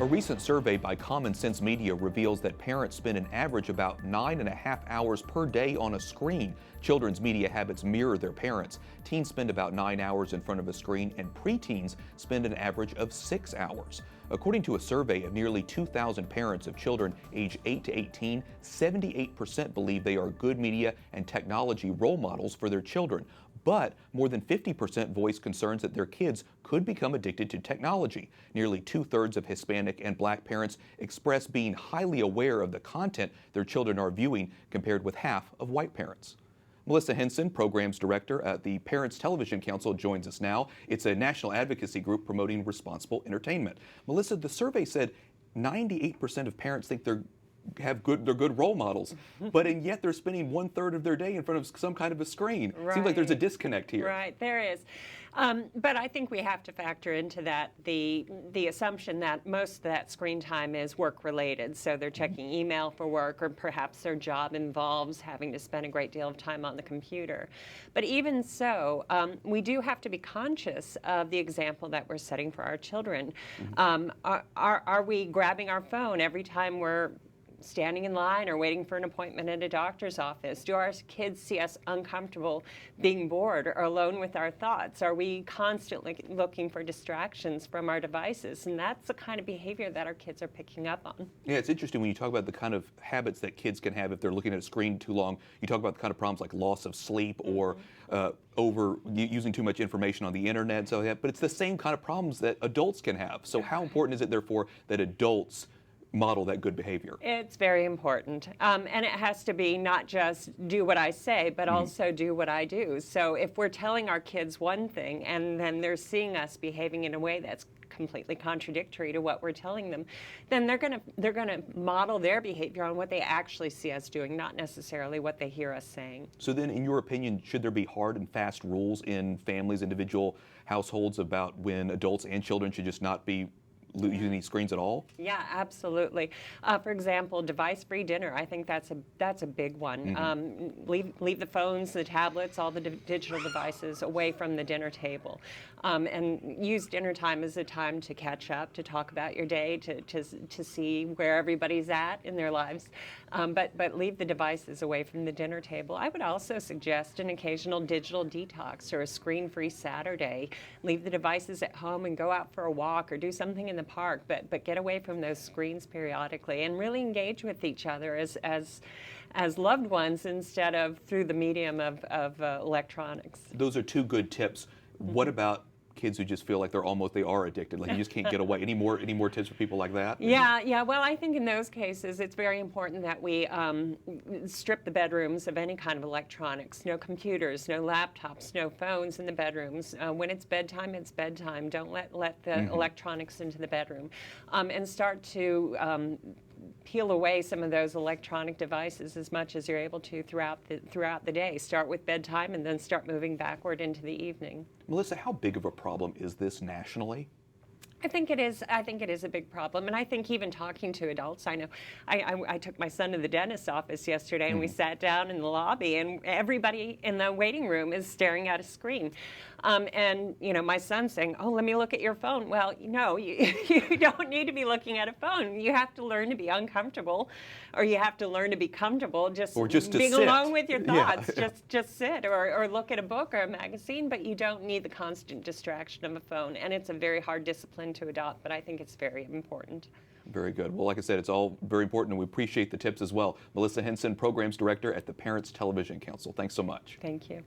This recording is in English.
A recent survey by Common Sense Media reveals that parents spend an average about 9.5 hours per day on a screen. Children's media habits mirror their parents. Teens spend about 9 hours in front of a screen, and preteens spend an average of 6 hours. According to a survey of nearly 2,000 parents of children age 8 to 18, 78% believe they are good media and technology role models for their children. But more than 50% voice concerns that their kids could become addicted to technology. Nearly 2/3 of Hispanic and Black parents express being highly aware of the content their children are viewing, compared with half of white parents. Melissa Henson, Programs Director at the Parents Television Council, joins us now. It's a national advocacy group promoting responsible entertainment. Melissa, the survey said 98% of parents think they're good role models, and yet they're spending 1/3 of their day in front of some kind of a screen. Right. Seems like there's a disconnect here. Right, there is. But I think we have to factor into that the assumption that most of that screen time is work related. So they're checking email for work, or perhaps their job involves having to spend a great deal of time on the computer. But even so, we do have to be conscious of the example that we're setting for our children. Are we grabbing our phone every time we're standing in line or waiting for an appointment at a doctor's office? Do our kids see us uncomfortable being bored or alone with our thoughts? Are we constantly looking for distractions from our devices? And that's the kind of behavior that our kids are picking up on. Yeah, it's interesting when you talk about the kind of habits that kids can have if they're looking at a screen too long. You talk about the kind of problems like loss of sleep or using too much information on the internet and so that, but it's the same kind of problems that adults can have. So how important is it, therefore, that adults model that good behavior? It's very important. And it has to be not just do what I say, but also do what I do. So if we're telling our kids one thing and then they're seeing us behaving in a way that's completely contradictory to what we're telling them, then they're gonna model their behavior on what they actually see us doing, not necessarily what they hear us saying. So then, in your opinion, should there be hard and fast rules in families, individual households, about when adults and children should just not be using these screens at all? Yeah, absolutely. For example, device-free dinner. I think that's a big one. Leave the phones, the tablets, all the digital devices away from the dinner table, and use dinner time as a time to catch up, to talk about your day, to see where everybody's at in their lives. But leave the devices away from the dinner table. I would also suggest an occasional digital detox or a screen-free Saturday. Leave the devices at home and go out for a walk or do something in the park, but get away from those screens periodically and really engage with each other as loved ones instead of through the medium of electronics. Those are two good tips. What about kids who just feel like they are addicted, like you just can't get away? Any more tips for people like that? Yeah. Well, I think in those cases it's very important that we strip the bedrooms of any kind of electronics. No computers, no laptops, no phones in the bedrooms. When it's bedtime, it's bedtime. Don't let the electronics into the bedroom, and start to peel away some of those electronic devices as much as you're able to throughout the day. Start with bedtime and then start moving backward into the evening. Melissa, how big of a problem is this nationally? I think it is a big problem, and I think even talking to adults, I know I took my son to the dentist's office yesterday, and we sat down in the lobby, and everybody in the waiting room is staring at a screen, and my son's saying, "Oh, let me look at your phone." Well, no, you don't need to be looking at a phone. You have to learn to be uncomfortable, or you have to learn to be comfortable just being alone with your thoughts. Yeah. just sit or look at a book or a magazine, but you don't need the constant distraction of a phone, and it's a very hard discipline to adopt, but I think it's very important. Very good. Well, like I said, it's all very important, and we appreciate the tips as well. Melissa Henson, Programs Director at the Parents Television Council. Thanks so much. Thank you.